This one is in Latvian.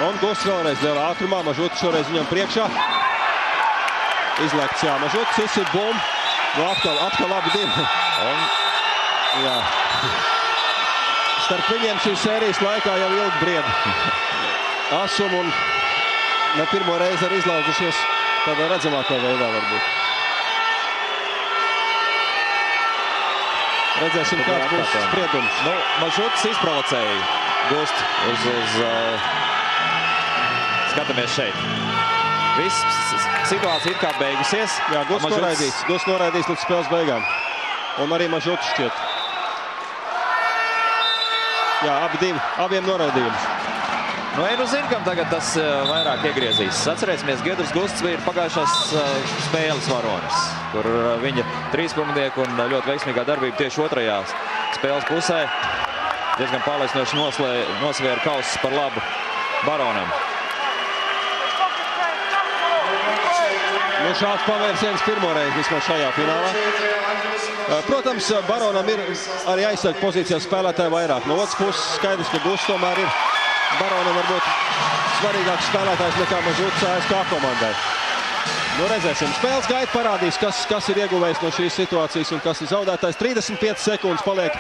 Un Gusts vēlreiz lielā ātrumā. Mažuts šoreiz viņam priekšā. Izlēkts, jā, Mažuts, izsit bumbu. Nu, atkal abi divi. Jā. Starp viņiem šīs sērijas laikā jau ilgi briedi. Asum un ne pirmo reizi arī izlauzušies tādā redzamākā veidā varbūt. Redzēsim, kāds būs spriedums. Nu, Mažuts izprovocēja Gustu uz skatāmies šeit. Viss situācija it kā beigusies. Jā, Gusts noraidīs līdz spēles beigām. Un arī Mažuts šķiet. Jā, abiem noraidījums. Nu, nu zinu, kam tagad tas vairāk iegriezīs. Atcerēsimies, Giedrs Gusts bija pagājušās spēles varonis, kur viņa trīspunktnieku un ļoti veiksmīgā darbība tieši otrajā spēles pusē diezgan pārliecinoši nosvēra kausus par labu Baronam. Nu, šāds pavērsiens pirmoreiz vismaz šajā finālā. Protams, Baronam ir arī aizsargu pozīcijā spēlētāji vairāk. No otras puses skaidrs, ka Gusts tomēr ir Baronam varbūt svarīgāks spēlētājs nekā Mažuts ASK komandai. Nu, redzēsim. Spēles gaita parādīs, kas ir ieguvējis no šīs situācijas un kas ir zaudētājs. 35 sekundes paliek.